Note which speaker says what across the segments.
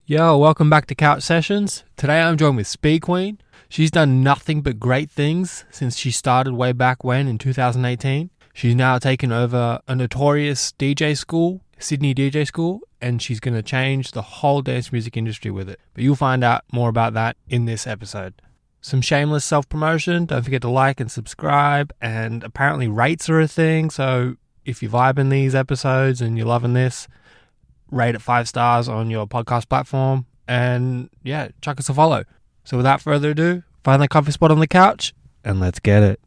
Speaker 1: Yo, welcome back to Couch Sessions. Today I'm joined with SpeedQueen. She's done nothing but great things since she started way back when in 2018. She's now taken over a notorious DJ school, Sydney DJ school, and she's going to change the whole dance music industry with it. But you'll find out more about that in this episode. Some shameless self-promotion. Don't forget to like and subscribe. And apparently rates are a thing, so if you're vibing these episodes and you're loving this, rate it 5 stars on your podcast platform, and yeah, chuck us a follow. So without further ado, find that comfy spot on the couch and let's get it.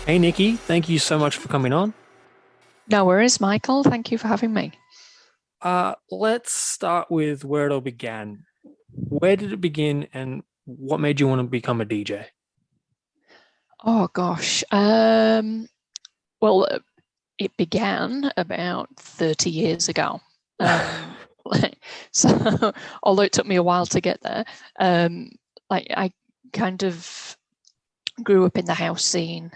Speaker 1: Hey Nikki, thank you so much for coming on.
Speaker 2: No worries, Michael. Thank you for having me.
Speaker 1: Let's start with where it all began. Where did it begin and what made you want to become a DJ?
Speaker 2: Oh, gosh. Well, it began about 30 years ago. So, although it took me a while to get there, I kind of grew up in the house scene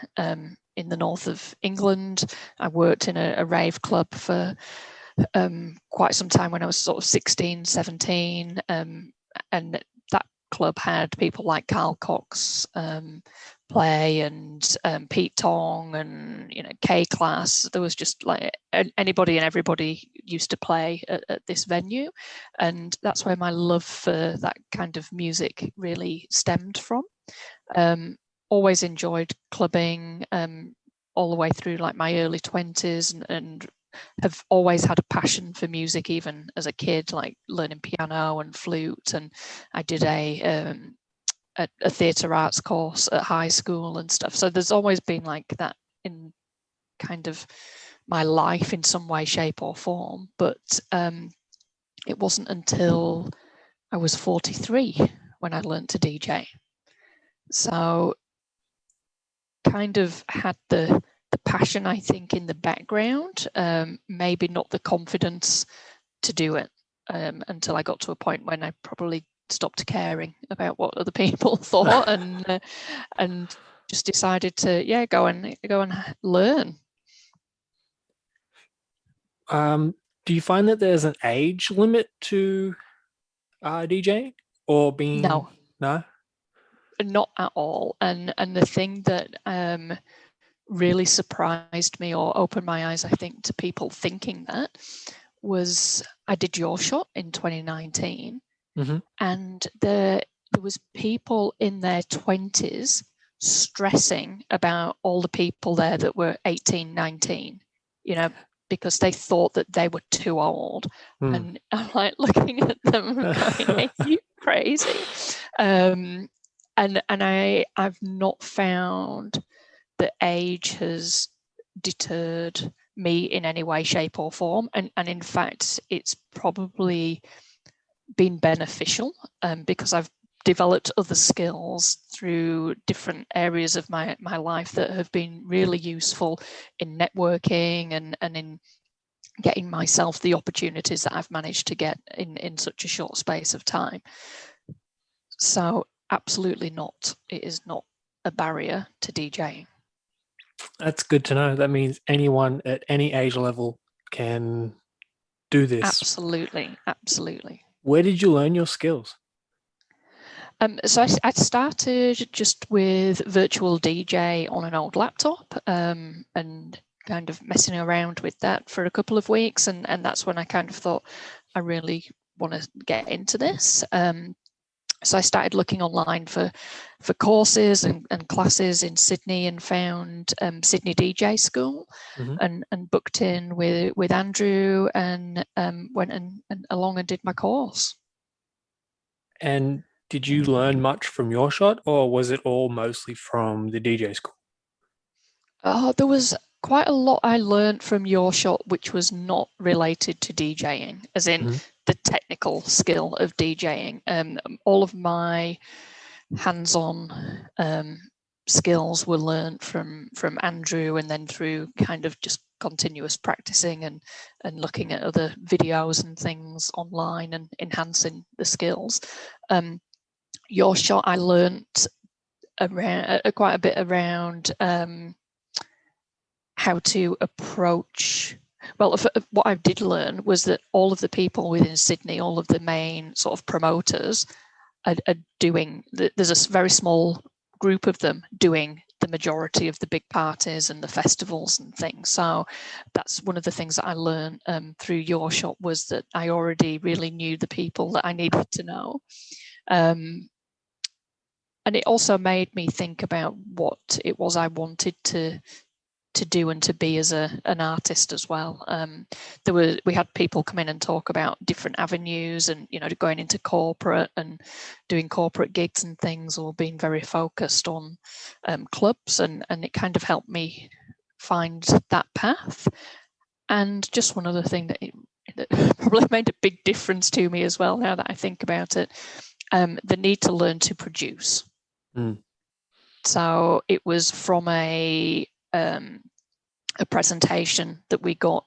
Speaker 2: in the north of England. I worked in a rave club for quite some time when I was sort of 16, 17. And that club had people like Carl Cox play, and Pete Tong, and K-Class. There was just like anybody and everybody used to play at this venue, and that's where my love for that kind of music really stemmed from. Always enjoyed clubbing all the way through like my early 20s, and have always had a passion for music even as a kid, like learning piano and flute. And I did a theatre arts course at high school and stuff. So there's always been like that in kind of my life in some way, shape or form. But it wasn't until I was 43 when I learned to DJ. So kind of had the passion, I think, in the background, maybe not the confidence to do it until I got to a point when I probably stopped caring about what other people thought and just decided to go and learn.
Speaker 1: Do you find that there's an age limit to DJing or being?
Speaker 2: No,
Speaker 1: not
Speaker 2: at all. And the thing that really surprised me or opened my eyes, I think, to people thinking that, was I did Your Shot in 2019, and there was people in their 20s stressing about all the people there that were 18, 19, because they thought that they were too old. And I'm like looking at them going, are you crazy? And I've not found that age has deterred me in any way, shape or form. And in fact, it's probably been beneficial because I've developed other skills through different areas of my life that have been really useful in networking and in getting myself the opportunities that I've managed to get in such a short space of time. So absolutely not. It is not a barrier to DJing.
Speaker 1: That's good to know. That means anyone at any age level can do this.
Speaker 2: Absolutely.
Speaker 1: Where did you learn your skills?
Speaker 2: So I started just with virtual DJ on an old laptop and kind of messing around with that for a couple of weeks. And that's when I kind of thought, I really want to get into this. So I started looking online for courses and classes in Sydney, and found Sydney DJ School, and booked in with Andrew, and went and along and did my course.
Speaker 1: And did you learn much from Your Shot, or was it all mostly from the DJ school?
Speaker 2: There was quite a lot I learned from Your Shot, which was not related to DJing, as in the technical skill of DJing. All of my hands-on skills were learned from Andrew, and then through kind of just continuous practicing and looking at other videos and things online and enhancing the skills. Your shot, I learnt around quite a bit around how to approach. Well, what I did learn was that all of the people within Sydney, all of the main sort of promoters, are doing. There's a very small group of them doing the majority of the big parties and the festivals and things. So that's one of the things that I learned through your shop, was that I already really knew the people that I needed to know. And it also made me think about what it was I wanted to do and to be as an artist as well. We had people come in and talk about different avenues, and going into corporate and doing corporate gigs and things, or being very focused on clubs, and it kind of helped me find that path. And just one other thing that probably made a big difference to me as well, now that I think about it, the need to learn to produce. So it was from a presentation that we got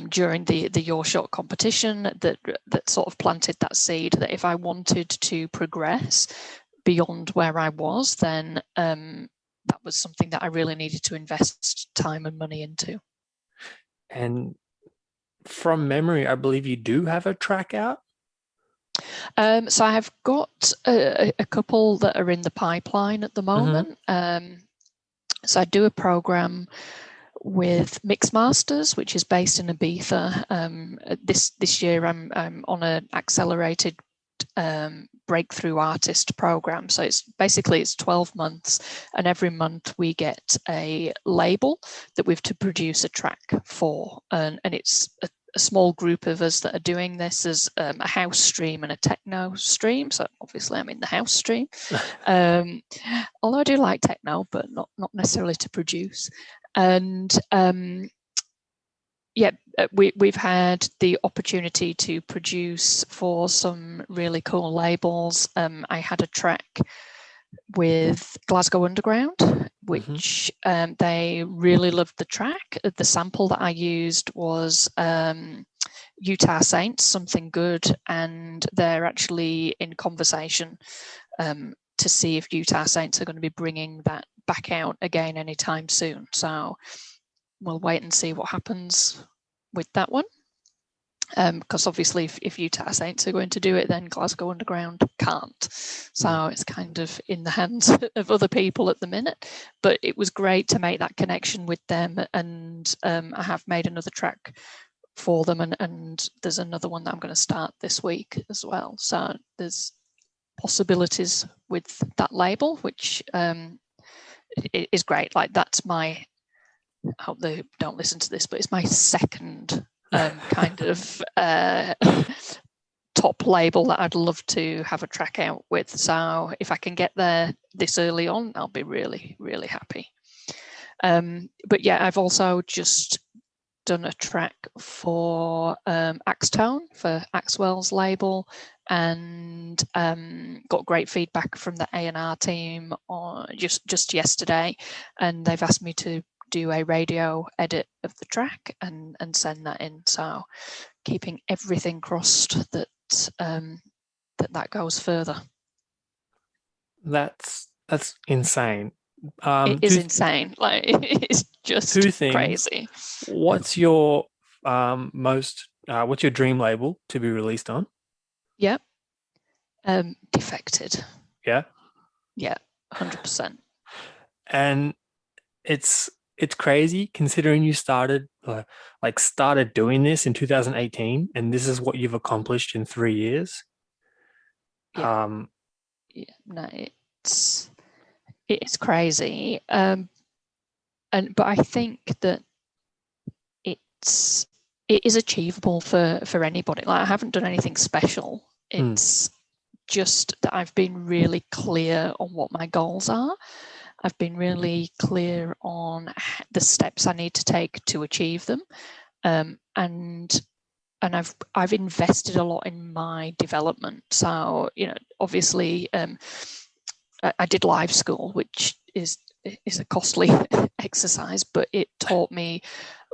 Speaker 2: during the Your Shot competition that sort of planted that seed, that if I wanted to progress beyond where I was, then that was something that I really needed to invest time and money into.
Speaker 1: And from memory, I believe you do have a track out?
Speaker 2: So I have got a couple that are in the pipeline at the moment. So I do a program with Mixmasters, which is based in Ibiza. This year I'm on an accelerated breakthrough artist program. So it's 12 months, and every month we get a label that we've to produce a track for, and it's a small group of us that are doing this. As a house stream and a techno stream, so obviously I'm in the house stream. Although I do like techno, but not necessarily to produce. And we've had the opportunity to produce for some really cool labels. I had a track with Glasgow Underground, which they really loved the track. The sample that I used was Utah Saints, Something Good, and they're actually in conversation to see if Utah Saints are going to be bringing that back out again anytime soon. So we'll wait and see what happens with that one. Because obviously if Utah Saints are going to do it, then Glasgow Underground can't. So it's kind of in the hands of other people at the minute. But it was great to make that connection with them, and I have made another track for them, and there's another one that I'm going to start this week as well. So there's possibilities with that label, which is great. Like, that's my, I hope they don't listen to this, but it's my second kind of top label that I'd love to have a track out with. So if I can get there this early on, I'll be really, really happy. But yeah, I've also just done a track for Axtone, for Axwell's label, and got great feedback from the A&R team on just yesterday, and they've asked me to do a radio edit of the track and send that in. So keeping everything crossed that that goes further.
Speaker 1: That's insane.
Speaker 2: It is insane. Like, it's just
Speaker 1: two things.
Speaker 2: Crazy.
Speaker 1: What's your what's your dream label to be released on?
Speaker 2: Yeah. Defected.
Speaker 1: Yeah.
Speaker 2: Yeah, 100%.
Speaker 1: And it's crazy considering you started doing this in 2018, and this is what you've accomplished in 3 years.
Speaker 2: Yeah. No, it's crazy. But I think that it is achievable for anybody. Like, I haven't done anything special. It's just that I've been really clear on what my goals are. I've been really clear on the steps I need to take to achieve them, and I've invested a lot in my development. So, obviously, I did live school, which is is a costly exercise, but it taught me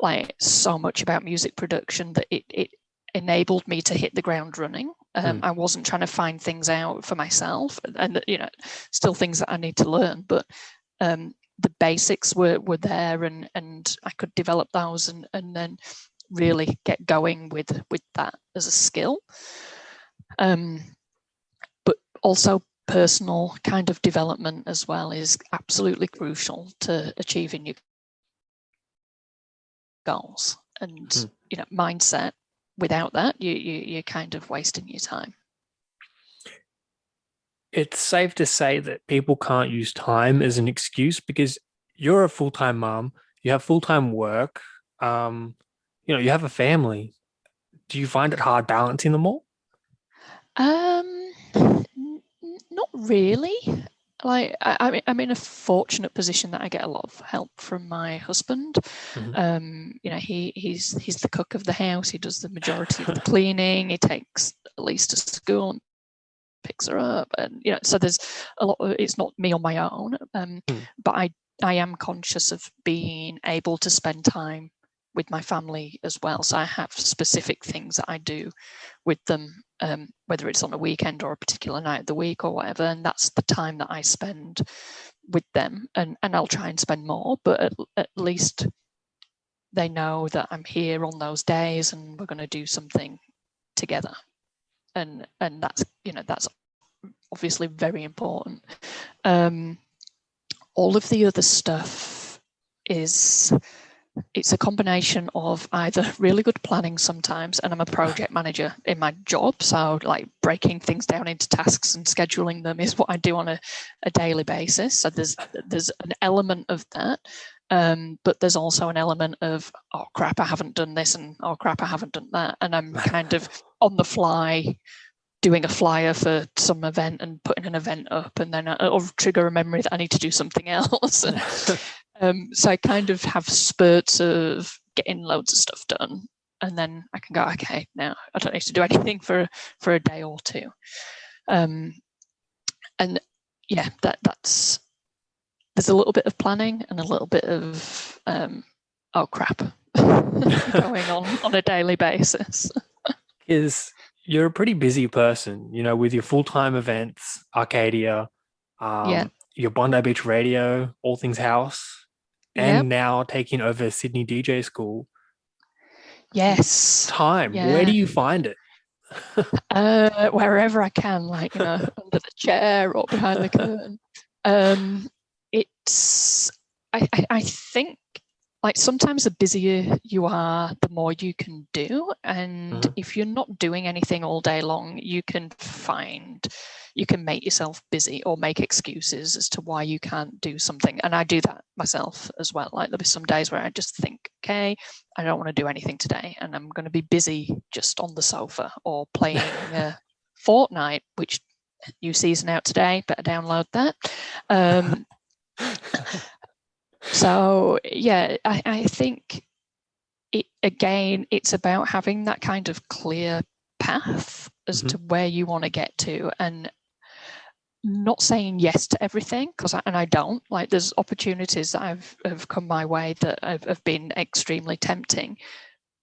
Speaker 2: like so much about music production that it enabled me to hit the ground running. I wasn't trying to find things out for myself, and still things that I need to learn, but the basics were there, and I could develop those and then really get going with that as a skill. But also personal kind of development as well is absolutely crucial to achieving your goals. And mindset, without that, you're kind of wasting your time.
Speaker 1: It's safe to say that people can't use time as an excuse because you're a full-time mom, you have full-time work, you have a family. Do you find it hard balancing them all?
Speaker 2: Not really. Like I'm in a fortunate position that I get a lot of help from my husband. He's the cook of the house. He does the majority of the cleaning. He takes Elise to school and picks her up, and so there's a lot of, it's not me on my own. But I am conscious of being able to spend time with my family as well. So I have specific things that I do with them, whether it's on a weekend or a particular night of the week or whatever, and that's the time that I spend with them. And I'll try and spend more, but at least they know that I'm here on those days and we're going to do something together. And that's that's obviously very important. All of the other stuff it's a combination of either really good planning sometimes, and I'm a project manager in my job, so like breaking things down into tasks and scheduling them is what I do on a daily basis. So there's an element of that, but there's also an element of, oh crap, I haven't done this, and oh crap, I haven't done that, and I'm kind of on the fly doing a flyer for some event and putting an event up, and then I'll trigger a memory that I need to do something else. So I kind of have spurts of getting loads of stuff done, and then I can go, okay, now I don't need to do anything for a day or two. And yeah, that's there's a little bit of planning and a little bit of oh crap going on a daily basis.
Speaker 1: Is you're a pretty busy person, with your full-time events, Arcadia, your Bondi Beach radio, All Things House, and now taking over Sydney DJ School.
Speaker 2: Yes.
Speaker 1: Time. Yeah. Where do you find it?
Speaker 2: Wherever I can, like, under the chair or behind the curtain. I think, like, sometimes the busier you are, the more you can do. And if you're not doing anything all day long, you can make yourself busy or make excuses as to why you can't do something. And I do that myself as well. Like, there'll be some days where I just think, okay, I don't want to do anything today, and I'm going to be busy just on the sofa or playing Fortnite, which new season out today, better download that. So yeah, I think it's about having that kind of clear path as to where you want to get to, and not saying yes to everything, because I don't. Like, there's opportunities that have come my way that have been extremely tempting,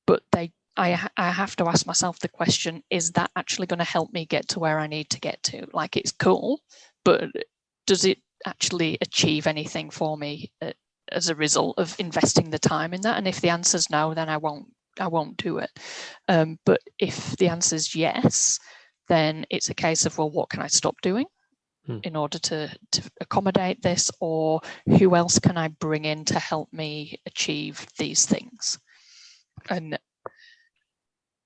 Speaker 2: but I have to ask myself the question, is that actually going to help me get to where I need to get to? Like, it's cool, but does it actually achieve anything for me as a result of investing the time in that? And if the answer is no, then I won't do it. But if the answer is yes, then it's a case of, well, what can I stop doing in order to accommodate this, or who else can I bring in to help me achieve these things? And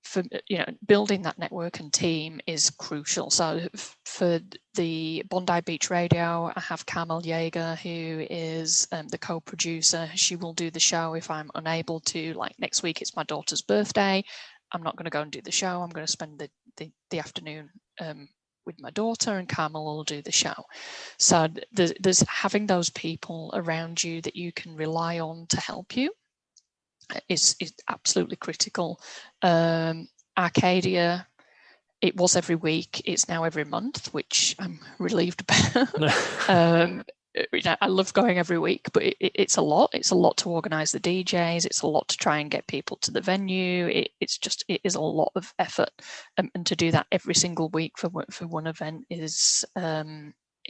Speaker 2: for building that network and team is crucial. So for the Bondi Beach Radio, I have Carmel Yeager, who is the co-producer. She will do the show if I'm unable to. Like, next week, it's my daughter's birthday. I'm not going to go and do the show. I'm going to spend the afternoon with my daughter, and Carmel will do the show. So there's having those people around you that you can rely on to help you is absolutely critical. Arcadia, it was every week, it's now every month, which I'm relieved about. I love going every week, but it's a lot. It's a lot to organise the DJs. It's a lot to try and get people to the venue. It is a lot of effort, and to do that every single week for one event is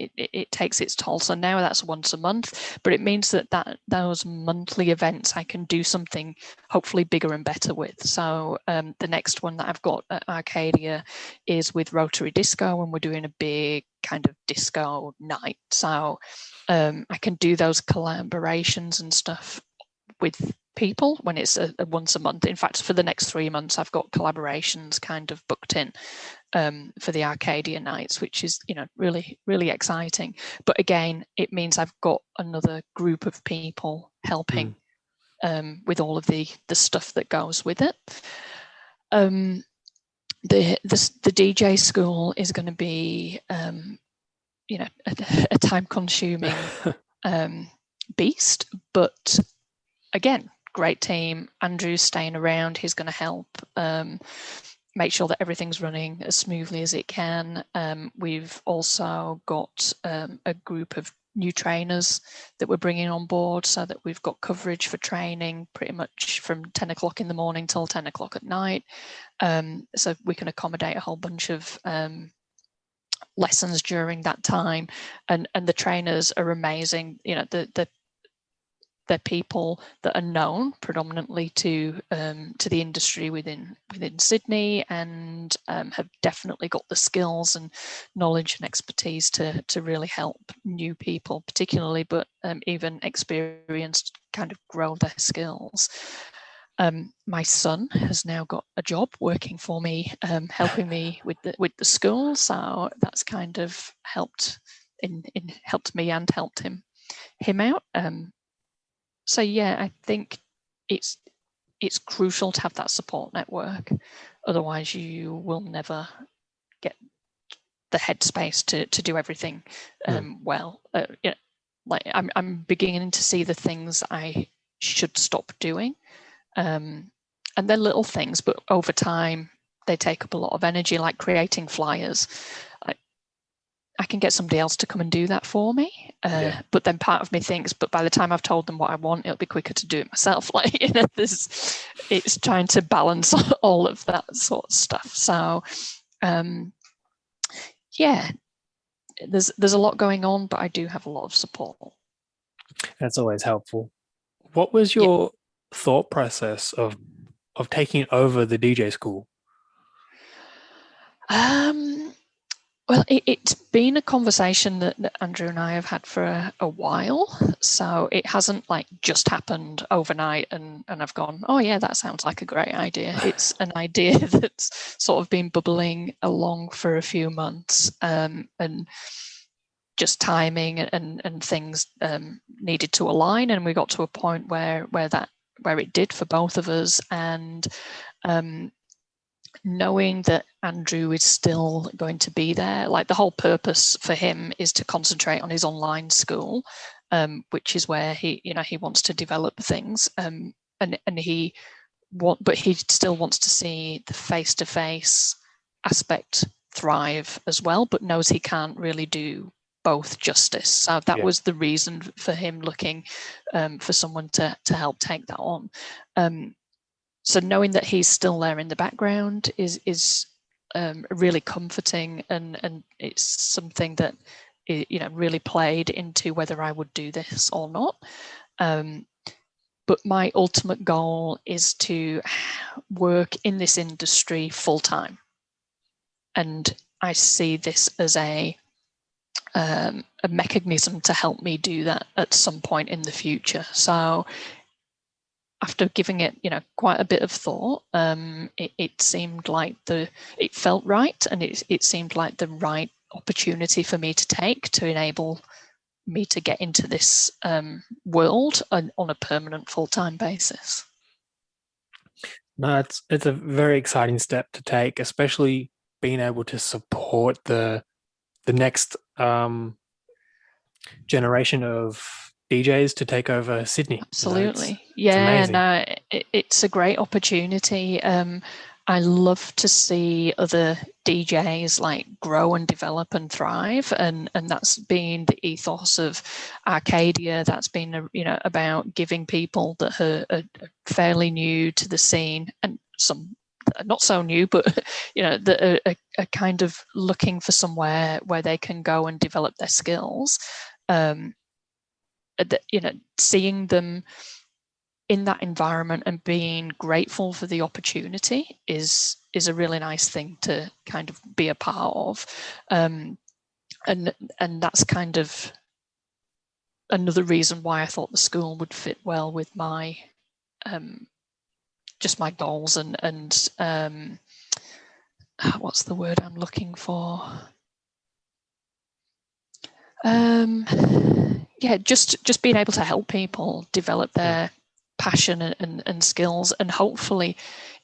Speaker 2: it takes its toll. So now that's once a month, but it means that those monthly events I can do something hopefully bigger and better with. So the next one that I've got at Arcadia is with Rotary Disco, and we're doing a big kind of disco night. So I can do those collaborations and stuff with people when it's a once a month. In fact, for the next 3 months, I've got collaborations kind of booked in for the Arcadia nights, which is, really, really exciting. But again, it means I've got another group of people helping with all of the stuff that goes with it. The DJ school is going to be, a time-consuming beast, but again, great team. Andrew's staying around. He's going to help make sure that everything's running as smoothly as it can. We've also got a group of new trainers that we're bringing on board, so that we've got coverage for training pretty much from 10 o'clock in the morning till 10 o'clock at night. So we can accommodate a whole bunch of lessons during that time, and the trainers are amazing. They're people that are known predominantly to the industry within Sydney, and have definitely got the skills and knowledge and expertise to really help new people particularly, but even experienced kind of grow their skills. My son has now got a job working for me, helping me with the school, so that's kind of helped me and helped him out. So yeah, I think it's crucial to have that support network. Otherwise, you will never get the headspace to do everything well. Like I'm beginning to see the things I should stop doing, and they're little things, but over time they take up a lot of energy. Like creating flyers. I can get somebody else to come and do that for me. But then part of me thinks, but by the time I've told them what I want, it'll be quicker to do it myself. It's trying to balance all of that sort of stuff. So, there's a lot going on, but I do have a lot of support.
Speaker 1: That's always helpful. What was your thought process of taking over the DJ school?
Speaker 2: Well, it's been a conversation that Andrew and I have had for a while. So it hasn't just happened overnight and I've gone, oh yeah, that sounds like a great idea. It's an idea that's sort of been bubbling along for a few months, and just timing and things needed to align. And we got to a point where it did for both of us. And knowing that Andrew is still going to be there, the whole purpose for him is to concentrate on his online school, which is where he wants to develop things, but he still wants to see the face-to-face aspect thrive as well, but knows he can't really do both justice. So that was the reason for him looking for someone to help take that on. So knowing that he's still there in the background is really comforting, and it's something that really played into whether I would do this or not. But my ultimate goal is to work in this industry full time, and I see this as a mechanism to help me do that at some point in the future. So after giving it, quite a bit of thought, it seemed like it felt right, and it seemed like the right opportunity for me to take to enable me to get into this world on a permanent full-time basis.
Speaker 1: No, it's a very exciting step to take, especially being able to support the next generation of DJs to take over Sydney.
Speaker 2: Absolutely. It's a great opportunity. I love to see other DJs like grow and develop and thrive, and that's been the ethos of Arcadia. That's been about giving people that are fairly new to the scene, and some not so new, but that are kind of looking for somewhere where they can go and develop their skills. Seeing them in that environment and being grateful for the opportunity is a really nice thing to kind of be a part of, and that's kind of another reason why I thought the school would fit well with my just my goals and what's the word I'm looking for? Just being able to help people develop their passion and skills, and hopefully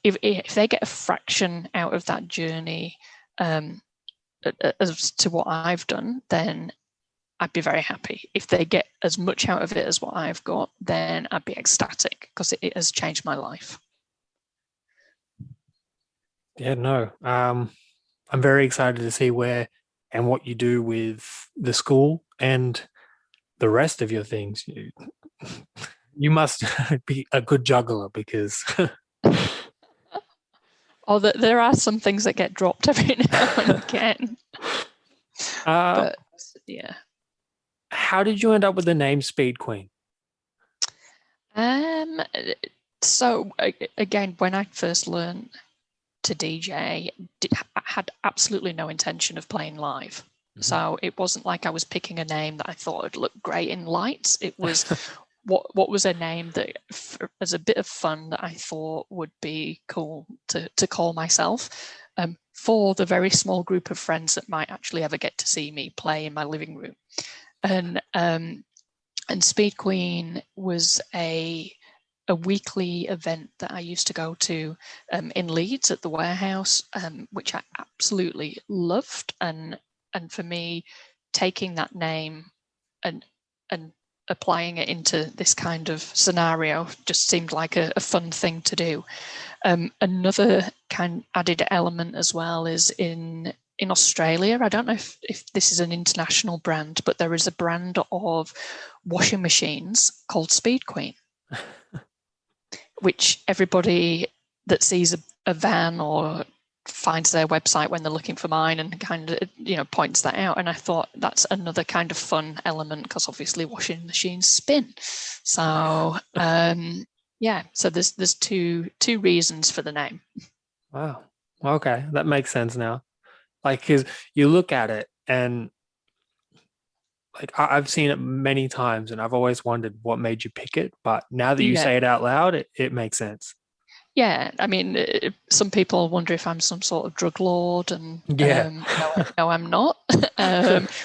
Speaker 2: if they get a fraction out of that journey as to what I've done, then I'd be very happy. If they get as much out of it as what I've got, then I'd be ecstatic, because it has changed my life.
Speaker 1: Yeah, no. I'm very excited to see where and what you do with the school and the rest of your things. You must be a good juggler, because
Speaker 2: there are some things that get dropped every now and again. But yeah.
Speaker 1: How did you end up with the name SpeedQueen?
Speaker 2: So again, when I first learned to DJ, I had absolutely no intention of playing live. Mm-hmm. So it wasn't like I was picking a name that I thought would look great in lights. It was what was a name that, as a bit of fun, that I thought would be cool to call myself, for the very small group of friends that might actually ever get to see me play in my living room. And SpeedQueen was a weekly event that I used to go to in Leeds at the warehouse, which I absolutely loved. And for me, taking that name and applying it into this kind of scenario just seemed like a fun thing to do. Another kind of added element as well is in Australia. I don't know if this is an international brand, but there is a brand of washing machines called SpeedQueen, which everybody that sees a van or finds their website when they're looking for mine and kind of points that out. And I thought that's another kind of fun element, because obviously washing machines spin. So so there's two reasons for the name.
Speaker 1: Wow. Okay, that makes sense now. Like, because you look at it and like I've seen it many times, and I've always wondered what made you pick it. But now that you say it out loud, it makes sense.
Speaker 2: Yeah, I mean, some people wonder if I'm some sort of drug lord, and no, I'm not.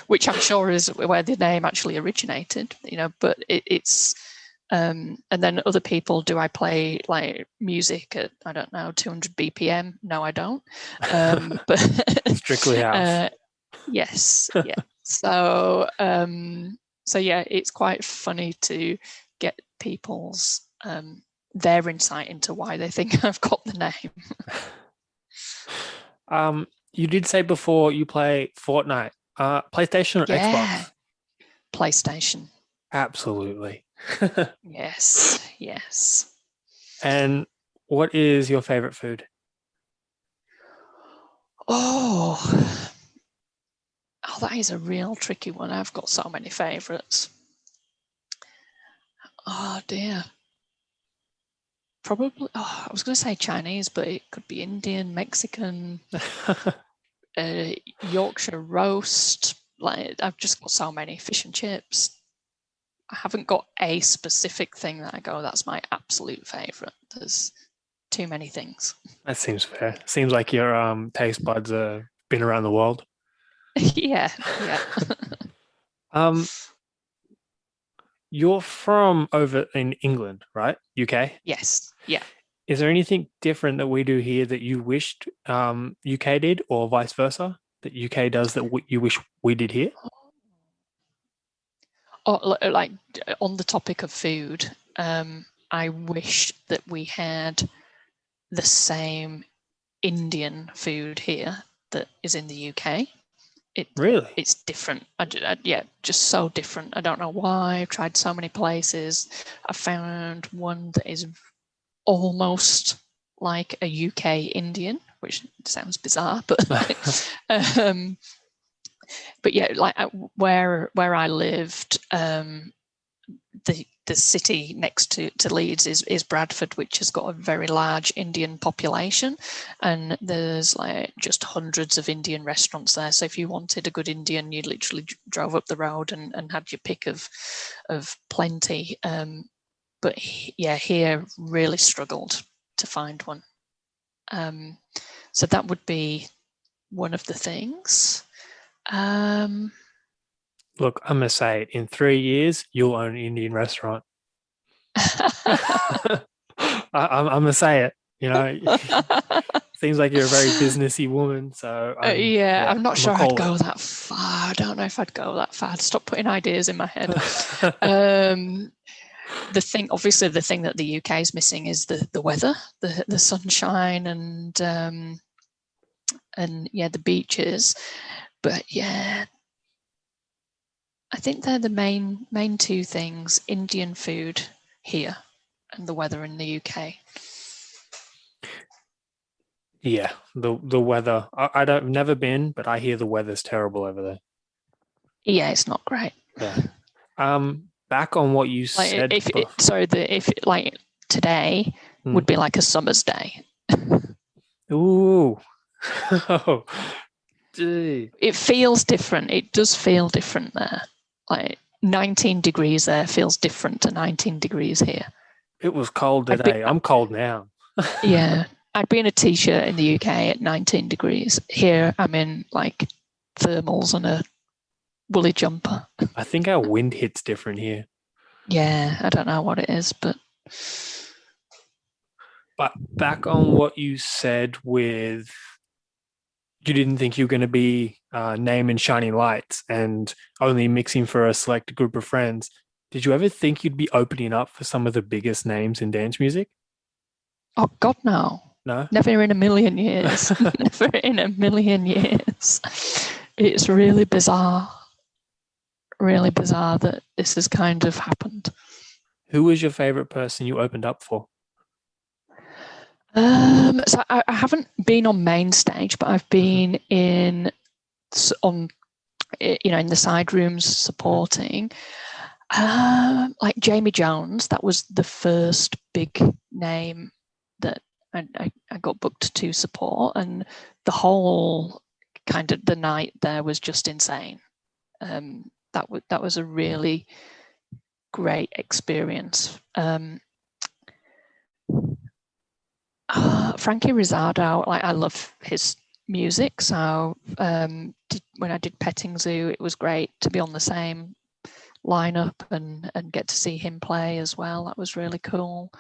Speaker 2: Which I'm sure is where the name actually originated. But it's. And then other people, do I play like music at, I don't know, 200 BPM? No, I don't. But
Speaker 1: strictly house.
Speaker 2: Yes, yeah. So yeah, it's quite funny to get people's their insight into why they think I've got the
Speaker 1: name. You did say before you play Fortnite. PlayStation or Xbox?
Speaker 2: PlayStation.
Speaker 1: Absolutely.
Speaker 2: Yes.
Speaker 1: And what is your favorite food?
Speaker 2: Oh, that is a real tricky one. I've got so many favorites. Oh dear. Probably, I was going to say Chinese, but it could be Indian, Mexican, Yorkshire roast. Like, I've just got so many. Fish and chips. I haven't got a specific thing that I go, that's my absolute favourite. There's too many things.
Speaker 1: That seems fair. Seems like your taste buds have been around the world.
Speaker 2: Yeah.
Speaker 1: You're from over in England, right? UK?
Speaker 2: Yes. Yeah.
Speaker 1: Is there anything different that we do here that you wished UK did, or vice versa, that UK does that you wish we did here?
Speaker 2: Like on the topic of food, I wish that we had the same Indian food here that is in the UK.
Speaker 1: Really?
Speaker 2: It's different. Yeah, just so different. I don't know why. I've tried so many places. I found one that is almost like a UK Indian, which sounds bizarre, but but yeah, like where I lived, the city next to Leeds is Bradford, which has got a very large Indian population, and there's like just hundreds of Indian restaurants there. So if you wanted a good Indian, you literally drove up the road and had your pick of plenty. But yeah, here really struggled to find one. So that would be one of the things.
Speaker 1: Look, I'm gonna say it. In 3 years, you'll own an Indian restaurant. I'm gonna say it. You know, seems like you're a very businessy woman. So
Speaker 2: I'm not sure I'd go
Speaker 1: it.
Speaker 2: that far. I don't know if I'd go that far. I'd stop putting ideas in my head. The thing that the UK is missing is the weather, the sunshine, and yeah, the beaches. But yeah, I think they're the main two things: Indian food here and the weather in the UK.
Speaker 1: Yeah, the weather. I've never been, but I hear the weather's terrible over there.
Speaker 2: Yeah, it's not great.
Speaker 1: Yeah. Back on what you said.
Speaker 2: If like today would be like a summer's day.
Speaker 1: Ooh. Oh, gee.
Speaker 2: It feels different. It does feel different there. Like 19 degrees there feels different to 19 degrees here.
Speaker 1: It was cold today. I'm cold now.
Speaker 2: Yeah. I'd be in a t-shirt in the UK at 19 degrees. Here I'm in like thermals and a woolly jumper.
Speaker 1: I think our wind hits different here.
Speaker 2: Yeah, I don't know what it is, but
Speaker 1: back on what you said with you didn't think you were going to be Name and Shining Lights and only mixing for a select group of friends. Did you ever think you'd be opening up for some of the biggest names in dance music?
Speaker 2: Oh God, no.
Speaker 1: No?
Speaker 2: Never in a million years. Never in a million years. It's really bizarre. Really bizarre that this has kind of happened.
Speaker 1: Who was your favorite person you opened up for?
Speaker 2: So I haven't been on main stage, but I've been in the side rooms supporting. Like Jamie Jones, that was the first big name that I got booked to support, and the whole kind of the night there was just insane. That was a really great experience. Frankie Rizzardo, like I love his music, so when I did Petting Zoo, it was great to be on the same lineup and get to see him play as well. That was really cool.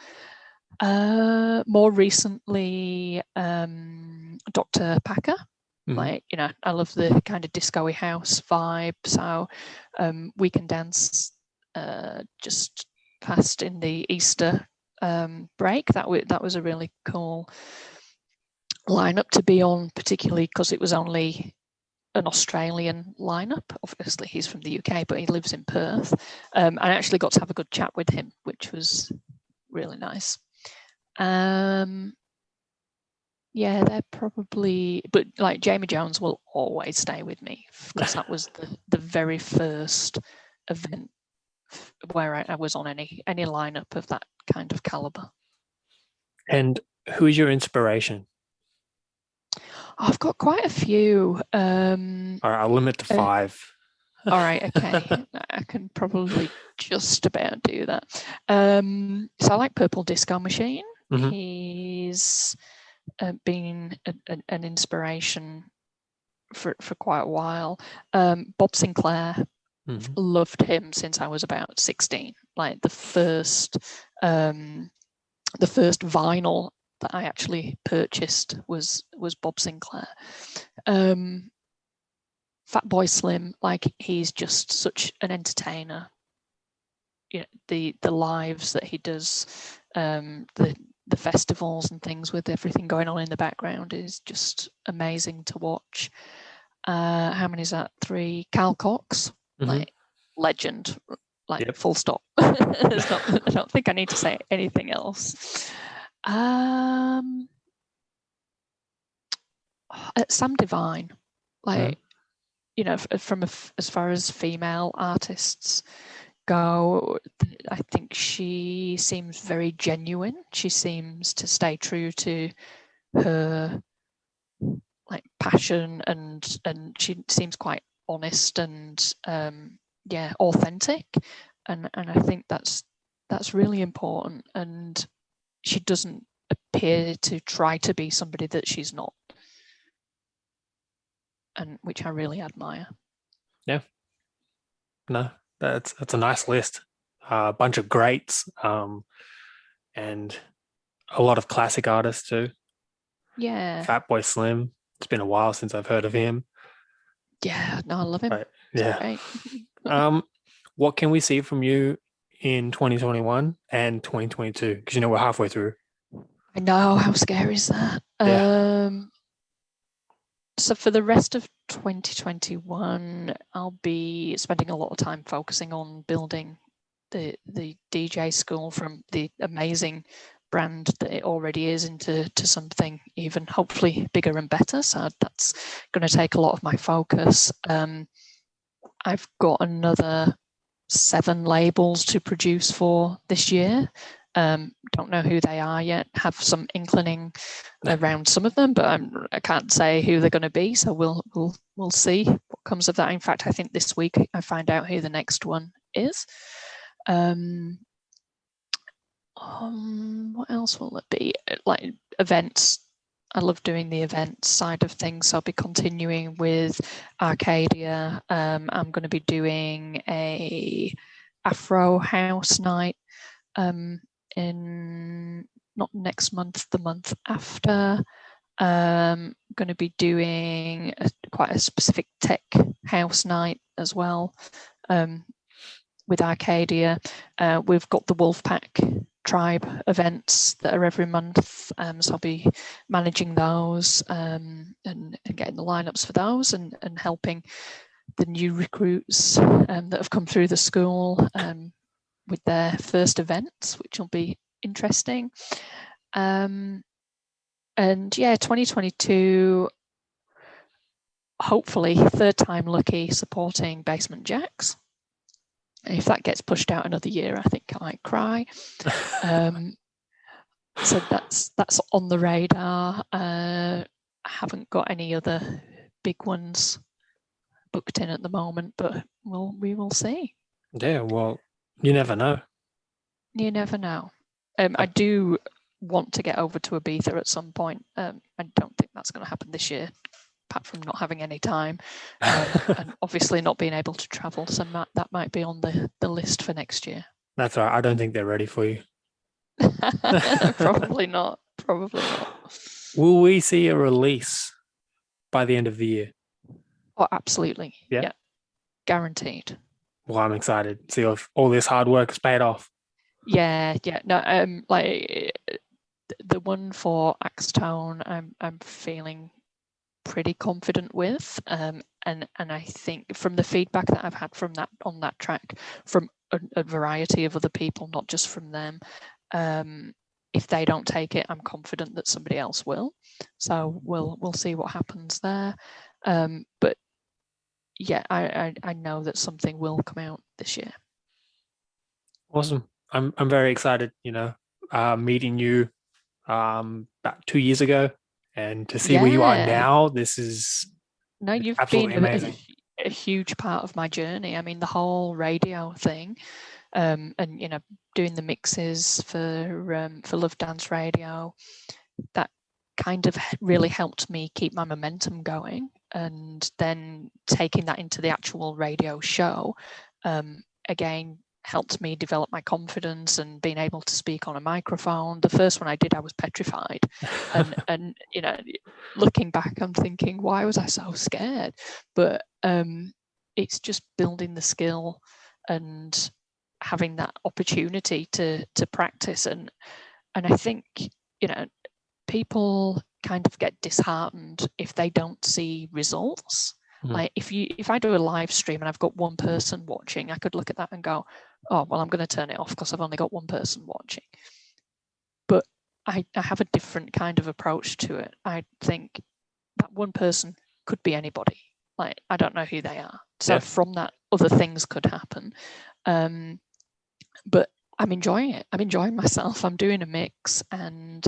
Speaker 2: More recently, Dr. Packer. Like, I love the kind of disco-y house vibe. So We Can Dance just passed in the Easter break. That was a really cool lineup to be on, particularly because it was only an Australian lineup. Obviously, he's from the UK, but he lives in Perth. I actually got to have a good chat with him, which was really nice. Yeah, they're probably, but like Jamie Jones will always stay with me because that was the very first event where I was on any lineup of that kind of caliber.
Speaker 1: And who is your inspiration?
Speaker 2: I've got quite a few.
Speaker 1: All right, I'll limit to 5.
Speaker 2: All right, okay. I can probably just about do that. So I like Purple Disco Machine. Mm-hmm. He's been an inspiration for quite a while. Bob Sinclair, mm-hmm. Loved him since I was about 16. Like the first vinyl that I actually purchased was Bob Sinclair. Fatboy Slim, like he's just such an entertainer. You know, the lives that he does, the the festivals and things with everything going on in the background is just amazing to watch. How many is that? 3. Cal Cox, like legend, like full stop. I don't think I need to say anything else. Sam Divine, like you know, from as far as female artists go, I think she seems very genuine. She seems to stay true to her like passion, and she seems quite honest and authentic, and I think that's really important, and she doesn't appear to try to be somebody that she's not, and which I really admire.
Speaker 1: Yeah. No, that's a nice list. A bunch of greats, and a lot of classic artists too.
Speaker 2: Yeah.
Speaker 1: Fatboy Slim. It's been a while since I've heard of him.
Speaker 2: Yeah, no, I love him.
Speaker 1: But, yeah.
Speaker 2: Great.
Speaker 1: What can we see from you in 2021 and 2022? Because we're halfway through.
Speaker 2: I know, how scary is that?
Speaker 1: Yeah.
Speaker 2: So for the rest of 2021, I'll be spending a lot of time focusing on building the DJ school from the amazing brand that it already is into something even hopefully bigger and better. So that's going to take a lot of my focus. I've got another 7 labels to produce for this year. Don't know who they are yet. Have some inkling around some of them, but I can't say who they're going to be. So we'll see what comes of that. In fact, I think this week I find out who the next one is. What else will it be? Like events. I love doing the events side of things. So I'll be continuing with Arcadia. I'm going to be doing a Afro house night in not next month, the month after. Going to be doing quite a specific tech house night as well with Arcadia. We've got the Wolfpack Tribe events that are every month, so I'll be managing those and getting the lineups for those and helping the new recruits that have come through the school with their first events, which will be interesting. And yeah, 2022, hopefully third time lucky, supporting Basement Jacks. If that gets pushed out another year, I think I might cry. So that's on the radar. I haven't got any other big ones booked in at the moment, but we will see.
Speaker 1: Yeah, well, you never know.
Speaker 2: You never know. I do want to get over to Ibiza at some point. I don't think that's going to happen this year, apart from not having any time and obviously not being able to travel. So that might be on the list for next year.
Speaker 1: That's all right. I don't think they're ready for you.
Speaker 2: Probably not.
Speaker 1: Will we see a release by the end of the year?
Speaker 2: Oh, absolutely.
Speaker 1: Yeah.
Speaker 2: Guaranteed.
Speaker 1: Well, I'm excited. See if all this hard work has paid off.
Speaker 2: Yeah. No, like the one for Axtone, I'm feeling pretty confident with, and I think from the feedback that I've had from that on that track from a variety of other people, not just from them, if they don't take it, I'm confident that somebody else will. So we'll see what happens there. But yeah, I know that something will come out this year.
Speaker 1: Awesome. I'm very excited. Meeting you about 2 years ago, and to see where you are now. This is
Speaker 2: you've
Speaker 1: absolutely
Speaker 2: been
Speaker 1: amazing.
Speaker 2: A huge part of my journey. I mean, the whole radio thing, and doing the mixes for Love Dance Radio, that kind of really helped me keep my momentum going, and then taking that into the actual radio show again helped me develop my confidence and being able to speak on a microphone. The first one I did, I was petrified, and looking back, I'm thinking, why was I so scared? But it's just building the skill and having that opportunity to practice, and I think people kind of get disheartened if they don't see results. Like if I do a live stream and I've got one person watching, I could look at that and go, oh, well, I'm going to turn it off because I've only got one person watching. But I have a different kind of approach to it. I think that one person could be anybody. Like, I don't know who they are. So from that, other things could happen. But I'm enjoying it. I'm enjoying myself. I'm doing a mix, and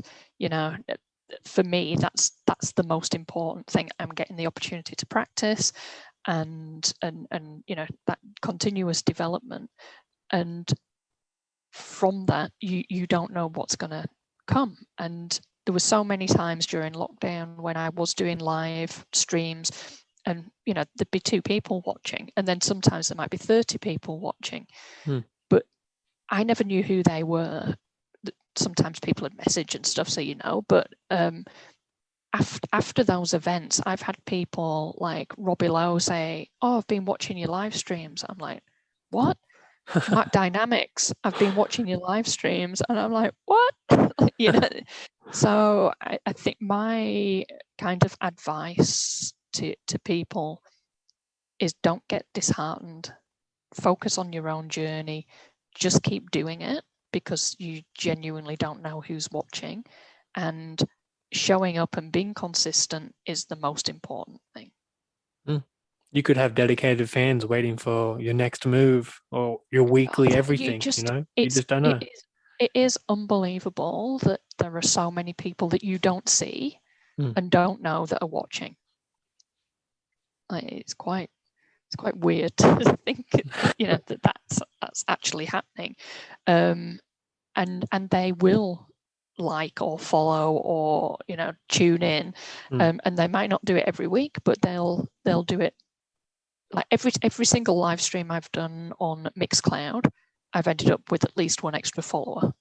Speaker 2: for me, that's the most important thing. I'm getting the opportunity to practice, and that continuous development. And from that, you don't know what's going to come. And there were so many times during lockdown when I was doing live streams, and there'd be 2 people watching, and then sometimes there might be 30 people watching. But I never knew who they were. Sometimes people had messaged and stuff, so but after those events, I've had people like Robbie Lowe say, oh, I've been watching your live streams. I'm like, what? Mark Dynamics, I've been watching your live streams. And I'm like, what? So I think my kind of advice to people is don't get disheartened. Focus on your own journey. Just keep doing it, because you genuinely don't know who's watching, and showing up and being consistent is the most important thing.
Speaker 1: You could have dedicated fans waiting for your next move or your weekly everything, you just don't know.
Speaker 2: It is unbelievable that there are so many people that you don't see and don't know that are watching. It's quite weird to think, that's actually happening. And they will like or follow or tune in, and they might not do it every week, but they'll do it. Like every single live stream I've done on Mixcloud, I've ended up with at least one extra follower.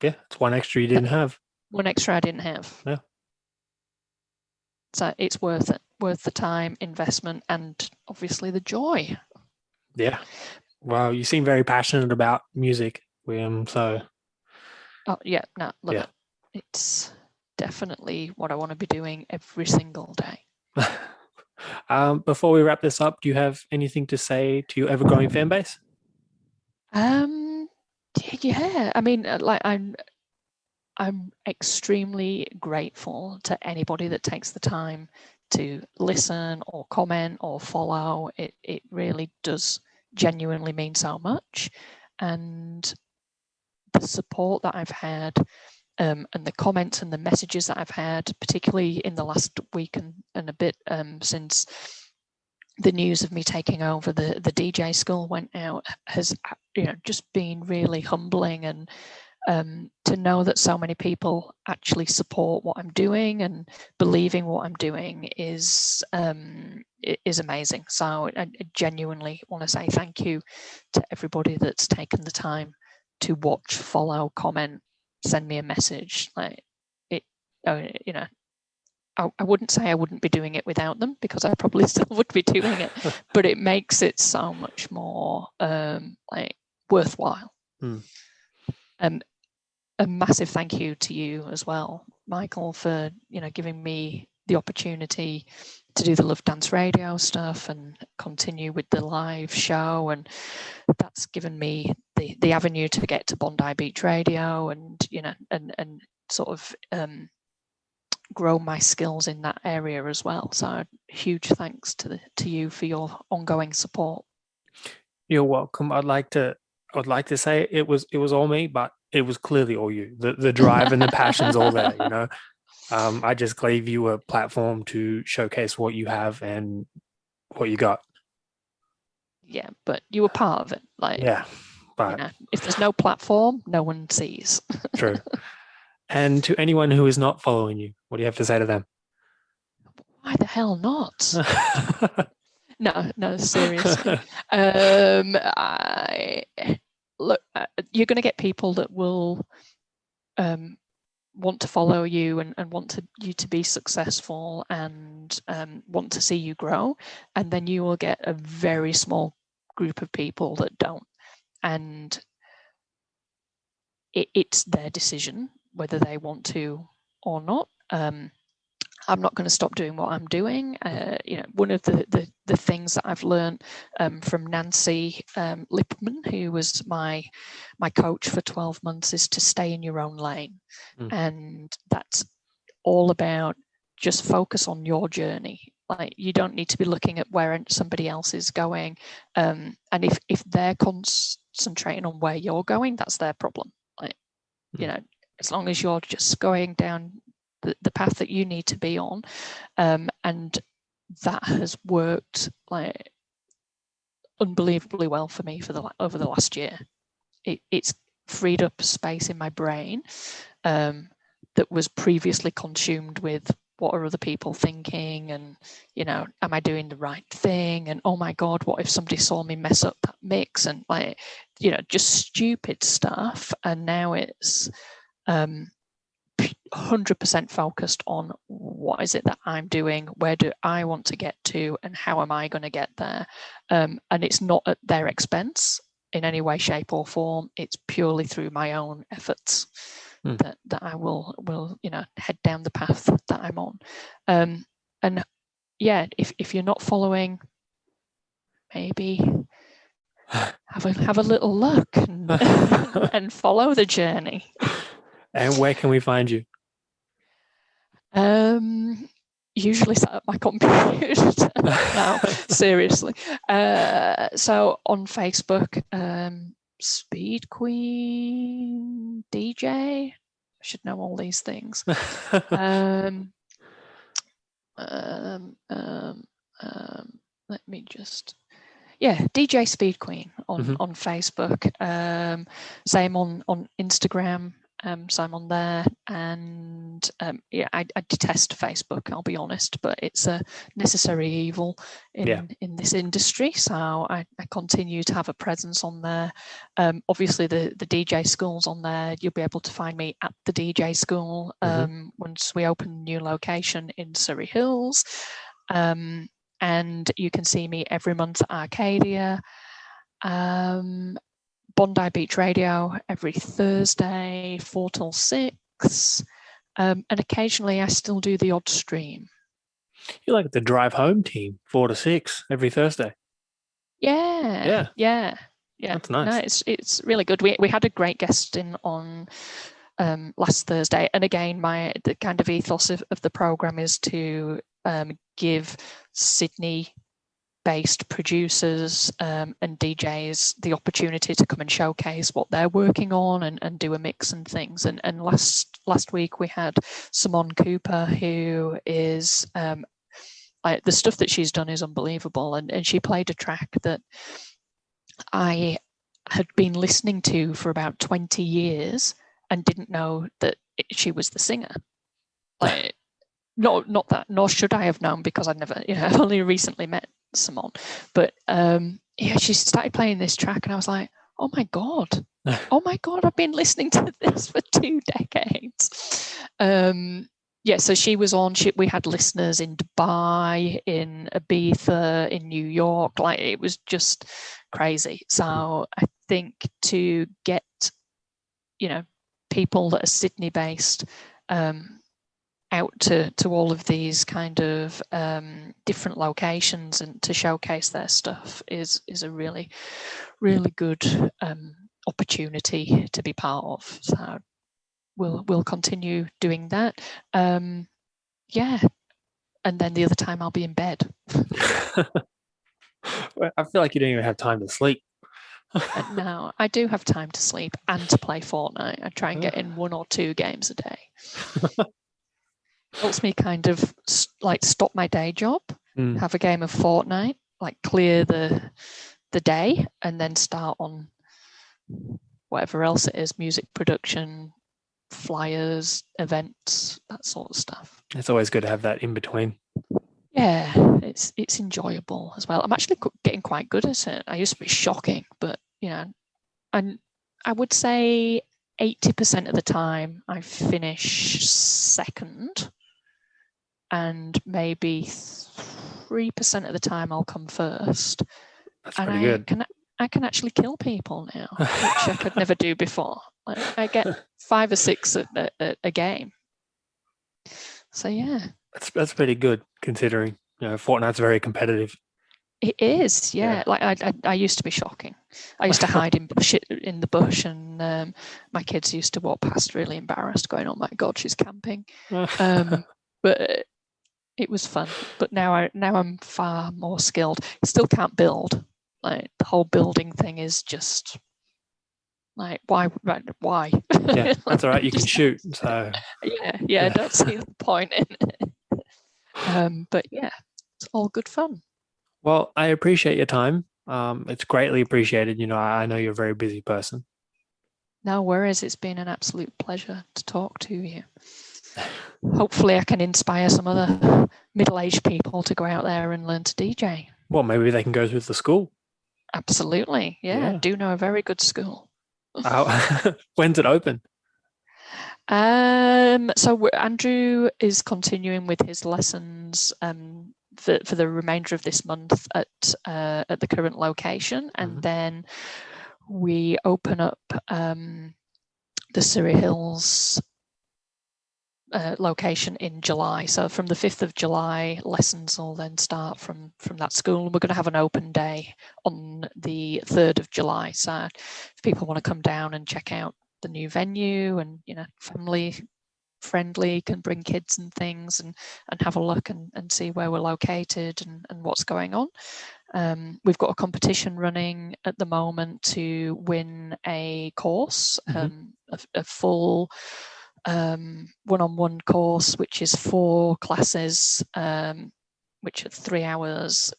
Speaker 1: Yeah, it's one extra you didn't have.
Speaker 2: One extra I didn't have.
Speaker 1: Yeah.
Speaker 2: So it's worth it, worth the time, investment, and obviously the joy.
Speaker 1: Yeah. Well, you seem very passionate about music, William. So.
Speaker 2: Oh yeah, no, love it. It's definitely what I want to be doing every single day.
Speaker 1: Before we wrap this up, do you have anything to say to your ever-growing fan base?
Speaker 2: Yeah. I mean, like I'm extremely grateful to anybody that takes the time to listen or comment or follow. It really does genuinely mean so much, and the support that I've had. And the comments and the messages that I've had, particularly in the last week and a bit since the news of me taking over the DJ school went out, has just been really humbling. And to know that so many people actually support what I'm doing and believing what I'm doing is amazing. So I genuinely want to say thank you to everybody that's taken the time to watch, follow, comment, send me a message. Like it, I wouldn't say I wouldn't be doing it without them, because I probably still would be doing it, but it makes it so much more worthwhile. A massive thank you to you as well, Michael, for giving me the opportunity to do the Love Dance Radio stuff and continue with the live show, and that's given me the avenue to get to Bondi Beach Radio and and sort of grow my skills in that area as well. So huge thanks to you for your ongoing support.
Speaker 1: You're welcome. I'd like to say it was all me, but it was clearly all you. The drive and the passion's all there, I just gave you a platform to showcase what you have and what you got.
Speaker 2: Yeah, but you were part of it. But if there's no platform, no one sees.
Speaker 1: True. And to anyone who is not following you, what do you have to say to them?
Speaker 2: Why the hell not? No, seriously. You're going to get people that will want to follow you and want you to be successful and want to see you grow, and then you will get a very small group of people that don't, and it's their decision. whether they want to or not. I'm not going to stop doing what I'm doing. One of the things that I've learned from Nancy Lipman, who was my coach for 12 months, is to stay in your own lane. And that's all about just focus on your journey. Like, you don't need to be looking at where somebody else is going. And if they're concentrating on where you're going, that's their problem. Like, as long as you're just going down the path that you need to be on, and that has worked like unbelievably well for me over the last year. It's freed up space in my brain that was previously consumed with what are other people thinking, and am I doing the right thing, and oh my god, what if somebody saw me mess up that mix, and just stupid stuff. And now it's 100% focused on what is it that I'm doing, where do I want to get to, and how am I going to get there. And it's not at their expense in any way, shape or form. It's purely through my own efforts that I will head down the path that I'm on. And yeah, if you're not following, maybe have a little look and, and follow the journey.
Speaker 1: And where can we find you?
Speaker 2: Usually sat at my computer. No, seriously. So on Facebook, SpeedQueen DJ. I should know all these things. Let me just. Yeah, DJ SpeedQueen on Facebook. Same on Instagram. So I'm on there, and I detest Facebook, I'll be honest, but it's a necessary evil in this industry. So I continue to have a presence on there. Obviously, the DJ school's on there. You'll be able to find me at the DJ school once we open a new location in Surrey Hills. And you can see me every month at Arcadia. Bondi Beach Radio every Thursday, 4 till 6. And occasionally I still do the odd stream.
Speaker 1: You're like the drive home team, 4 to 6 every Thursday.
Speaker 2: Yeah. That's nice. No, it's really good. We had a great guest in on last Thursday. And again, the kind of ethos of the program is to give Sydney based producers and DJs the opportunity to come and showcase what they're working on and do a mix and things. And last week we had Simone Cooper, who is the stuff that she's done is unbelievable, and she played a track that I had been listening to for about 20 years and didn't know that she was the singer. Not that, nor should I have known, because I've never, I've only recently met Simone. But she started playing this track, and I was like, oh my god, I've been listening to this for 2 decades. So she was on. We had listeners in Dubai, in Ibiza, in New York. It was just crazy. So I think to get, people that are Sydney based, out to all of these kind of different locations and to showcase their stuff is a really, really good opportunity to be part of. So we'll continue doing that. And then the other time I'll be in bed.
Speaker 1: I feel like you don't even have time to sleep.
Speaker 2: No, I do have time to sleep and to play Fortnite. I try and get in 1 or 2 games a day. Helps me kind of stop my day job, have a game of Fortnite, clear the day, and then start on whatever else it is, music production, flyers, events, that sort of stuff.
Speaker 1: It's always good to have that in between.
Speaker 2: Yeah, it's enjoyable as well. I'm actually getting quite good at it. I used to be shocking, but and I would say 80% of the time I finish second, and maybe 3% of the time I'll come first.
Speaker 1: That's pretty good.
Speaker 2: I can actually kill people now, which I could never do before. Like, I get 5 or 6 a game. So yeah,
Speaker 1: That's pretty good considering Fortnite's very competitive.
Speaker 2: it is. Yeah, like I used to be shocking. I used to hide in the bush, and my kids used to walk past really embarrassed, going, "Oh my god, she's camping." But it was fun. But now I'm far more skilled. Still can't build. Like the whole building thing is just like why?
Speaker 1: Yeah, that's all right. You can shoot. So
Speaker 2: yeah. I don't see the point in it. But yeah, it's all good fun.
Speaker 1: Well, I appreciate your time. It's greatly appreciated. I know you're a very busy person.
Speaker 2: No worries. It's been an absolute pleasure to talk to you. Hopefully I can inspire some other middle-aged people to go out there and learn to DJ.
Speaker 1: Well, maybe they can go through the school.
Speaker 2: Absolutely. Yeah. I do know a very good school.
Speaker 1: When's it open?
Speaker 2: So Andrew is continuing with his lessons for the remainder of this month at the current location, and then we open up the Surrey Hills location in July. So from the 5th of July, lessons will then start from that school. We're going to have an open day on the 3rd of July. So if people want to come down and check out the new venue, and family friendly, can bring kids and things and have a look and see where we're located and what's going on. We've got a competition running at the moment to win a course, a full one-on-one course, which is 4 classes, which are 3 hours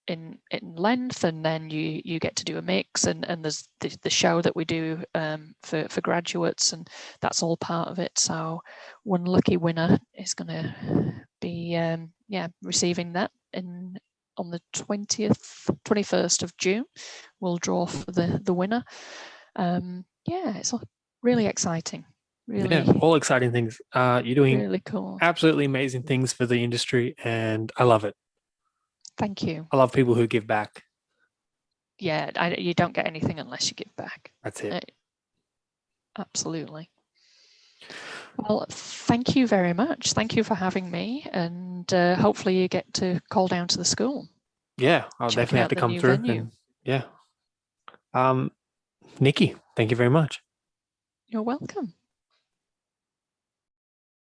Speaker 2: in length, and then you get to do a mix, and there's the show that we do for graduates, and that's all part of it. So one lucky winner is going to be receiving that on the 21st of June. We'll draw for the winner. It's really exciting. Really,
Speaker 1: all exciting things. You're doing
Speaker 2: really cool,
Speaker 1: absolutely amazing things for the industry, and I love it.
Speaker 2: Thank you.
Speaker 1: I love people who give back.
Speaker 2: Yeah, you don't get anything unless you give back.
Speaker 1: That's it.
Speaker 2: Absolutely. Well, thank you very much. Thank you for having me, and hopefully you get to call down to the school.
Speaker 1: Yeah, I'll definitely have to come through. And, yeah. Nikki, thank you very much.
Speaker 2: You're welcome.